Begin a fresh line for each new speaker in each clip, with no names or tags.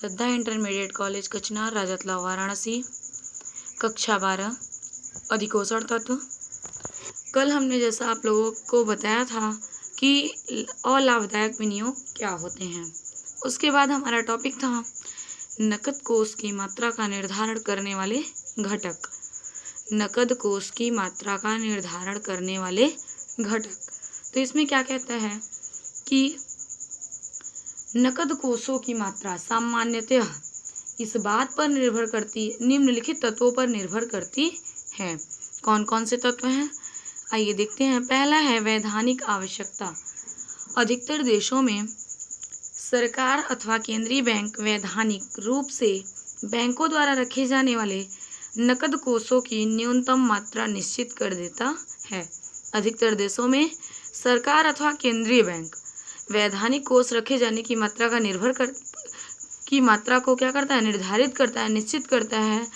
श्रद्धा intermediate college कचनार, राजतलाव, वाराणसी, कक्षा 12, अधिकोषण तत्व। कल हमने जैसा आप लोगों को बताया था कि अलाभदायक विनियोग क्या होते हैं, उसके बाद हमारा टॉपिक था नकद कोष की मात्रा का निर्धारण करने वाले घटक। नकद कोष की मात्रा का निर्धारण करने वाले घटक, तो इसमें क्या कहता है कि नकद कोषों की मात्रा सामान्यतः इस बात पर निर्भर करती, निम्नलिखित तत्वों पर निर्भर करती है। कौन कौन से तत्व हैं, आइए देखते हैं। पहला है वैधानिक आवश्यकता। अधिकतर देशों में सरकार अथवा केंद्रीय बैंक वैधानिक रूप से बैंकों द्वारा रखे जाने वाले नकद कोषों की न्यूनतम मात्रा निश्चित कर देता है। अधिकतर देशों में सरकार अथवा केंद्रीय बैंक वैधानिक कोष रखे जाने की मात्रा को क्या करता है, निर्धारित करता है, निश्चित करता है,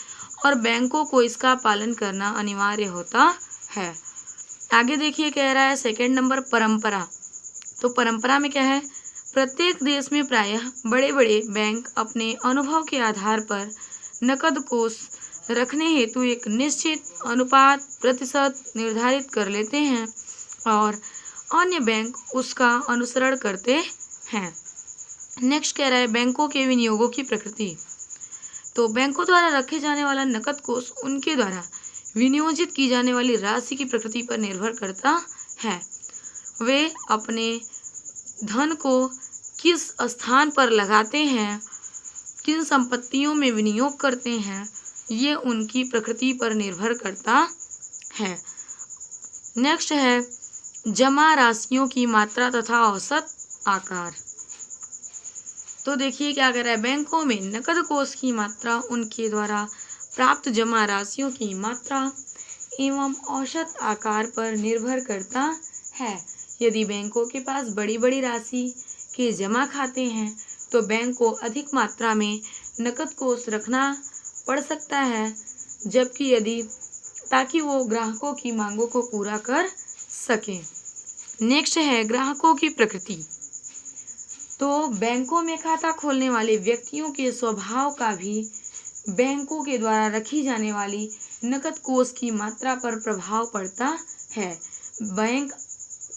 और बैंकों को इसका पालन करना अनिवार्य होता है। आगे देखिए, कह रहा है सेकंड नंबर परंपरा। तो परंपरा में क्या है, प्रत्येक देश में प्रायः बड़े बड़े बैंक अपने अनुभव के आधार पर नकद कोष रखने हेतु एक निश्चित अनुपात प्रतिशत निर्धारित कर लेते हैं और अन्य बैंक उसका अनुसरण करते हैं। नेक्स्ट कह रहा है बैंकों के विनियोगों की प्रकृति। तो बैंकों द्वारा रखे जाने वाला नकद कोष उनके द्वारा विनियोजित की जाने वाली राशि की प्रकृति पर निर्भर करता है। वे अपने धन को किस स्थान पर लगाते हैं, किन संपत्तियों में विनियोग करते हैं, ये उनकी प्रकृति पर निर्भर करता है। नेक्स्ट है जमा राशियों की मात्रा तथा औसत आकार। तो देखिए क्या कह रहा है, बैंकों में नकद कोष की मात्रा उनके द्वारा प्राप्त जमा राशियों की मात्रा एवं औसत आकार पर निर्भर करता है। यदि बैंकों के पास बड़ी बड़ी राशि के जमा खाते हैं तो बैंक को अधिक मात्रा में नकद कोष रखना पड़ सकता है, जबकि यदि ताकि वो ग्राहकों की मांगों को पूरा कर सकें। नेक्स्ट है ग्राहकों की प्रकृति। तो बैंकों में खाता खोलने वाले व्यक्तियों के स्वभाव का भी बैंकों के द्वारा रखी जाने वाली नकद कोष की मात्रा पर प्रभाव पड़ता है। बैंक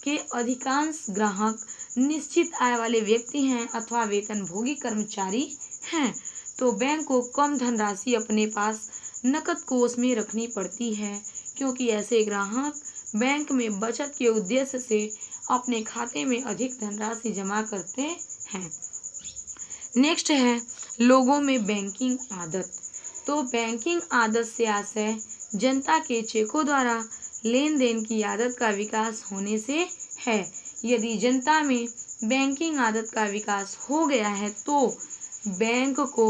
के अधिकांश ग्राहक निश्चित आय वाले व्यक्ति हैं अथवा वेतनभोगी कर्मचारी हैं, तो बैंक को कम धनराशि अपने पास नकद कोष में रखनी पड़ती है, क्योंकि ऐसे ग्राहक बैंक में बचत के उद्देश्य से अपने खाते में अधिक धनराशि जमा करते हैं। नेक्स्ट है लोगों में बैंकिंग आदत। तो बैंकिंग आदत से आशय जनता के चेकों द्वारा लेन देन की आदत का विकास होने से है। यदि जनता में बैंकिंग आदत का विकास हो गया है तो बैंक को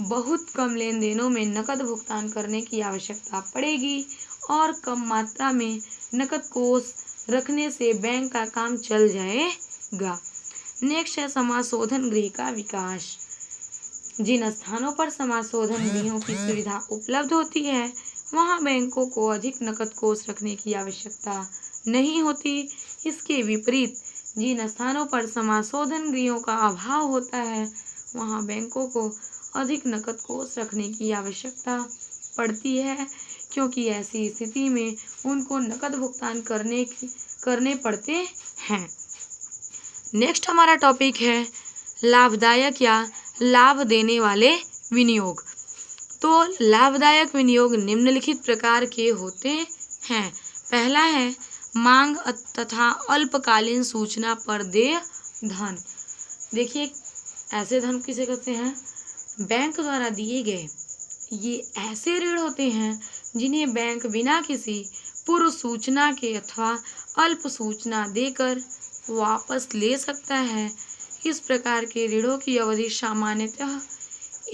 बहुत कम लेन देनों में नकद भुगतान करने की आवश्यकता पड़ेगी और कम मात्रा में नकद कोष रखने से बैंक का काम चल जाएगा। नेक्स्ट है समाशोधन गृह का विकास। जिन स्थानों पर समाशोधन गृहों की सुविधा उपलब्ध होती है वहां बैंकों को अधिक नकद कोष रखने की आवश्यकता नहीं होती। इसके विपरीत जिन स्थानों पर समाशोधन गृहों का अभाव होता है वहां बैंकों को अधिक नकद कोष रखने की आवश्यकता पड़ती है, क्योंकि ऐसी स्थिति में उनको नकद भुगतान करने पड़ते हैं। नेक्स्ट हमारा टॉपिक है लाभदायक या लाभ देने वाले विनियोग। तो लाभदायक विनियोग निम्नलिखित प्रकार के होते हैं। पहला है मांग तथा अल्पकालीन सूचना पर देय धन। देखिए ऐसे धन किसे कहते हैं, बैंक द्वारा दिए गए ये ऐसे ऋण होते हैं जिन्हें बैंक बिना किसी पूर्व सूचना के अथवा अल्प सूचना देकर वापस ले सकता है। इस प्रकार के ऋणों की अवधि सामान्यतः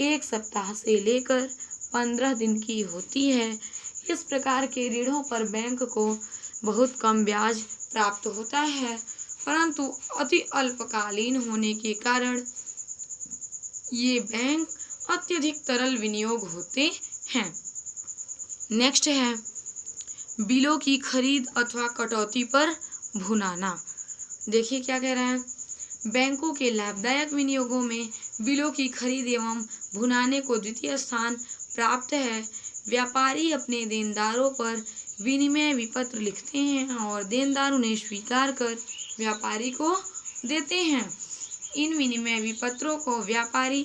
1 सप्ताह से लेकर 15 दिन की होती है। इस प्रकार के ऋणों पर बैंक को बहुत कम ब्याज प्राप्त होता है, परंतु अति अल्पकालीन होने के कारण ये बैंक अत्यधिक तरल विनियोग होते हैं। नेक्स्ट है बिलों की खरीद अथवा कटौती पर भुनाना। देखिए क्या कह रहा है, बैंकों के लाभदायक विनियोगों में बिलों की खरीद एवं भुनाने को द्वितीय स्थान प्राप्त है। व्यापारी अपने देनदारों पर विनिमय विपत्र लिखते हैं और देनदार उन्हें स्वीकार कर व्यापारी को देते हैं। इन विनिमय विपत्रों को व्यापारी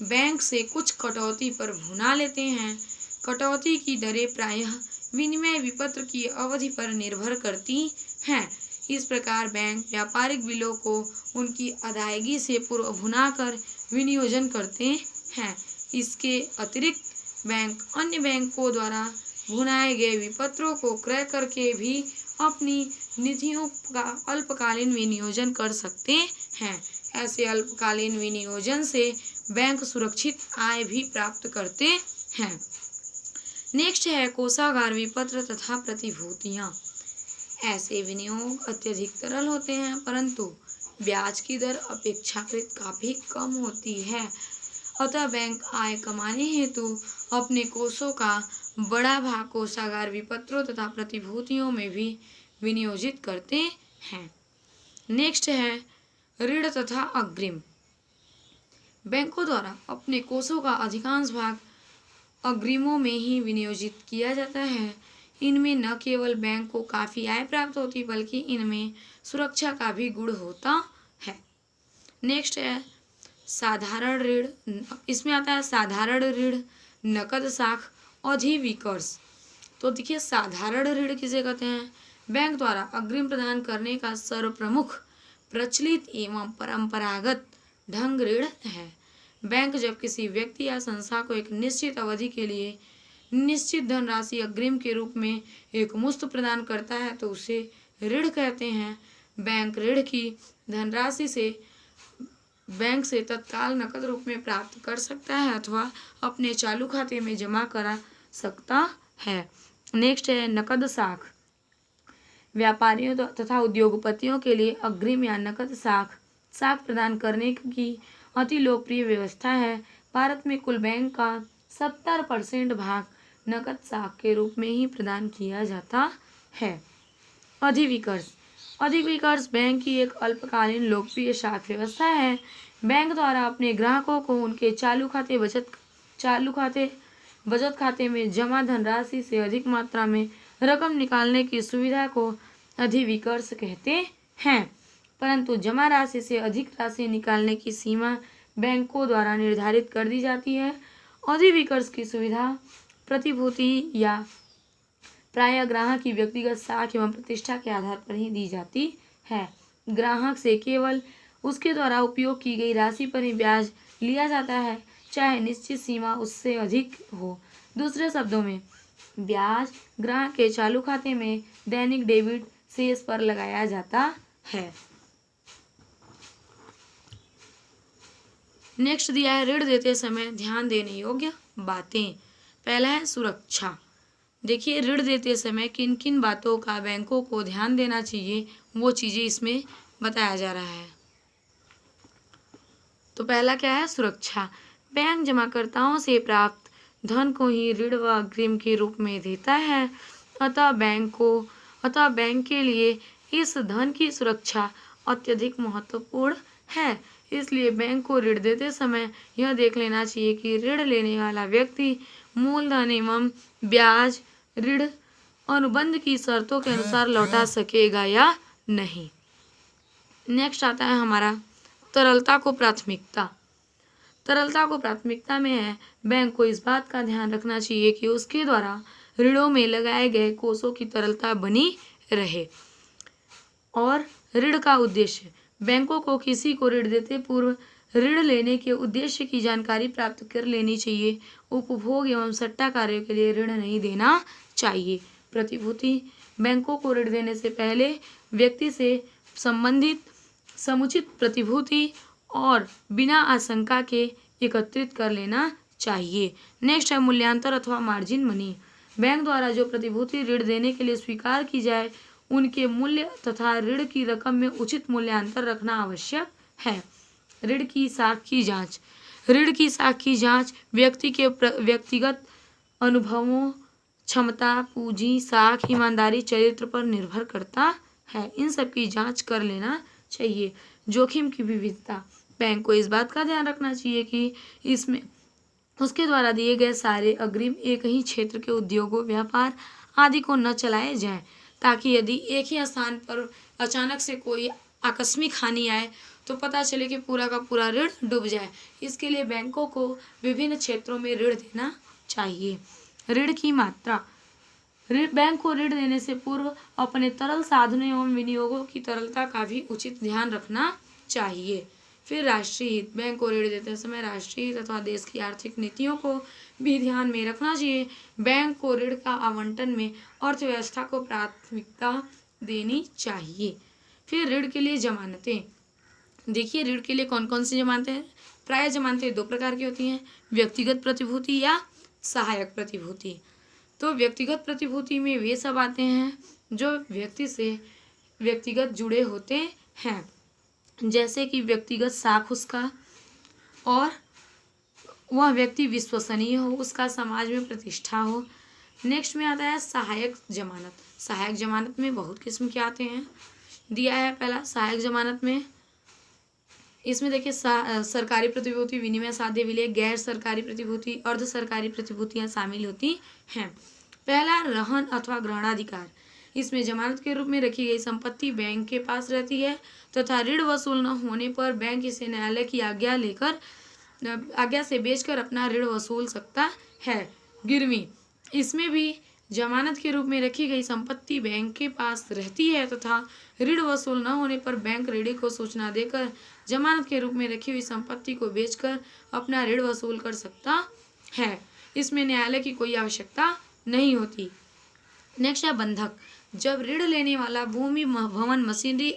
बैंक से कुछ कटौती पर भुना लेते हैं। कटौती की दरें प्रायः विनिमय विपत्र की अवधि पर निर्भर करती हैं। इस प्रकार बैंक व्यापारिक बिलों को उनकी अदायगी से पूर्व भुनाकर विनियोजन करते हैं। इसके अतिरिक्त बैंक अन्य बैंकों द्वारा भुनाए गए विपत्रों को क्रय करके भी अपनी निधियों का अल्पकालीन विनियोजन कर सकते हैं। ऐसे अल्पकालीन विनियोजन से बैंक सुरक्षित आय भी प्राप्त करते हैं। नेक्स्ट है कोषागार विपत्र तथा प्रतिभूतियां। ऐसे विनियोग अत्यधिक तरल होते हैं परंतु ब्याज की दर अपेक्षाकृत काफी कम होती है। अतः बैंक आय कमाने हेतु अपने कोषों का बड़ा भाग कोषागार विपत्रों तथा प्रतिभूतियों में भी विनियोजित करते हैं। नेक्स्ट है ऋण तथा अग्रिम। बैंकों द्वारा अपने कोषों का अधिकांश भाग अग्रिमों में ही विनियोजित किया जाता है। इनमें न केवल बैंक को काफ़ी आय प्राप्त होती बल्कि इनमें सुरक्षा का भी गुण होता है। नेक्स्ट है साधारण ऋण। इसमें आता है साधारण ऋण, नकद साख, अधिविकर्ष। तो देखिए साधारण ऋण किसे कहते हैं? बैंक द्वारा अग्रिम प्रदान करने का सर्वप्रमुख प्रचलित एवं परंपरागत ढंग ऋण है। बैंक जब किसी व्यक्ति या संस्था को एक निश्चित अवधि के लिए निश्चित धनराशि अग्रिम के रूप में एक मुश्त प्रदान करता है तो उसे ऋण कहते हैं। बैंक ऋण की धनराशि से बैंक से तत्काल नकद रूप में प्राप्त कर सकता है अथवा अपने चालू खाते में जमा करा सकता है। नेक्स्ट है नकद साख। व्यापारियों तथा उद्योगपतियों के लिए अग्रिम या नकद साख प्रदान करने की अति लोकप्रिय व्यवस्था है। भारत में कुल बैंक का 70% भाग नकद साख के रूप में ही प्रदान किया जाता है। अधिविकर्ष बैंक की एक अल्पकालीन लोकप्रिय साख व्यवस्था है। बैंक द्वारा अपने ग्राहकों को उनके बचत खाते में जमा धनराशि से अधिक मात्रा में रकम निकालने की सुविधा को अधिविकर्ष कहते हैं। परंतु जमा राशि से अधिक राशि निकालने की सीमा बैंकों द्वारा निर्धारित कर दी जाती है। अधिविकर्ष की सुविधा प्रतिभूति या प्रायः ग्राहक की व्यक्तिगत साख एवं प्रतिष्ठा के आधार पर ही दी जाती है। ग्राहक से केवल उसके द्वारा उपयोग की गई राशि पर ही ब्याज लिया जाता है, चाहे निश्चित सीमा उससे अधिक हो। दूसरे शब्दों में ब्याज ग्राहक के चालू खाते में दैनिक डेबिट शेष पर लगाया जाता है। नेक्स्ट दिया है ऋण देते समय ध्यान देने योग्य बातें। पहला है सुरक्षा। देखिए ऋण देते समय किन किन बातों का बैंकों को ध्यान देना चाहिए वो चीज़ें इसमें बताया जा रहा है। तो पहला क्या है? सुरक्षा। बैंक जमाकर्ताओं से प्राप्त धन को ही ऋण व अग्रिम के रूप में देता है। अतः बैंक के लिए इस धन की सुरक्षा अत्यधिक महत्वपूर्ण है। इसलिए बैंक को ऋण देते समय यह देख लेना चाहिए कि ऋण लेने वाला व्यक्ति मूलधन एवं ब्याज ऋण अनुबंध की शर्तों के अनुसार लौटा सकेगा या नहीं। नेक्स्ट आता है हमारा तरलता को प्राथमिकता। तरलता को प्राथमिकता में है बैंक को इस बात का ध्यान रखना चाहिए कि उसके द्वारा ऋणों में लगाए गए कोषों की तरलता बनी रहे। और ऋण का उद्देश्य, बैंकों को किसी को ऋण देते पूर्व ऋण लेने के उद्देश्य की जानकारी प्राप्त कर लेनी चाहिए। उपभोग एवं सट्टा कार्यों के लिए ऋण नहीं देना चाहिए। प्रतिभूति, बैंकों को ऋण देने से पहले व्यक्ति से संबंधित समुचित प्रतिभूति और बिना आशंका के एकत्रित कर लेना चाहिए। नेक्स्ट है मूल्यांतर अथवा मार्जिन मनी। बैंक द्वारा जो प्रतिभूति ऋण देने के लिए स्वीकार की जाए उनके मूल्य तथा ऋण की रकम में उचित मूल्यांतर रखना आवश्यक है। ऋण की साख की जांच। ऋण की साख की जांच व्यक्ति के व्यक्तिगत अनुभवों, क्षमता, पूंजी, साख, ईमानदारी, चरित्र पर निर्भर करता है। इन सब की जांच कर लेना चाहिए। जोखिम की विविधता। बैंक को इस बात का ध्यान रखना चाहिए कि इसमें उसके द्वारा दिए गए सारे अग्रिम एक ही क्षेत्र के उद्योगों, व्यापार आदि को न चलाए जाएं, ताकि यदि एक ही स्थान पर अचानक से कोई आकस्मिक हानि आए तो पता चले कि पूरा का पूरा ऋण डूब जाए। इसके लिए बैंकों को विभिन्न क्षेत्रों में ऋण देना चाहिए। ऋण की मात्रा। बैंक को ऋण देने से पूर्व अपने तरल साधनों एवं विनियोगों की तरलता का भी उचित ध्यान रखना चाहिए। फिर राष्ट्रीय हित। बैंक को ऋण देते समय राष्ट्रीय हित अथवा देश की आर्थिक नीतियों को भी ध्यान में रखना चाहिए। बैंक को ऋण का आवंटन में अर्थव्यवस्था को प्राथमिकता देनी चाहिए। फिर ऋण के लिए जमानतें। देखिए, ऋण के लिए कौन कौन सी जमानतें हैं। प्राय जमानतें दो प्रकार की होती हैं, व्यक्तिगत प्रतिभूति या सहायक प्रतिभूति। तो व्यक्तिगत प्रतिभूति में वे सब आते हैं जो व्यक्ति से व्यक्तिगत जुड़े होते हैं, जैसे कि व्यक्तिगत साख उसका, और वह व्यक्ति विश्वसनीय हो, उसका समाज में प्रतिष्ठा हो। नेक्स्ट में आता है सहायक जमानत। सहायक जमानत में बहुत किस्म के आते हैं। दिया है पहला सहायक जमानत में, इसमें देखिए सरकारी प्रतिभूति, विनिमय साध्य विलय, गैर सरकारी प्रतिभूति, अर्ध सरकारी प्रतिभूतियां शामिल होती हैं। पहला रहन अथवा ग्रहणाधिकार। इसमें जमानत के रूप में रखी गई संपत्ति बैंक के पास रहती है तथा ऋण वसूल न होने पर बैंक इसे न्यायालय की आज्ञा से बेचकर अपना ऋण वसूल सकता है। गिरवी। इसमें भी जमानत के रूप में रखी गई संपत्ति बैंक के पास रहती है तथा ऋण वसूल न होने पर बैंक ऋणी को सूचना देकर जमानत के रूप में रखी हुई संपत्ति को बेचकर अपना ऋण वसूल कर सकता है। इसमें न्यायालय की कोई आवश्यकता नहीं होती। नेक्स्ट है बंधक। जब ऋण लेने वाला भूमि, भवन, मशीनरी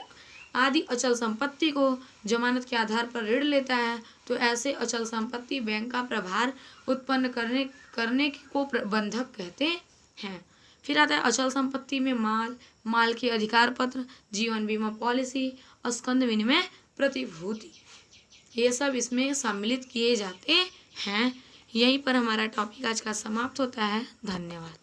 आदि अचल संपत्ति को जमानत के आधार पर ऋण लेता है तो ऐसे अचल संपत्ति बैंक का प्रभार उत्पन्न करने को बंधक कहते हैं। फिर आता है अचल संपत्ति में माल के अधिकार पत्र, जीवन बीमा पॉलिसी, स्कंद विनिमय प्रतिभूति, ये सब इसमें सम्मिलित किए जाते हैं। यहीं पर हमारा टॉपिक आज का समाप्त होता है। धन्यवाद।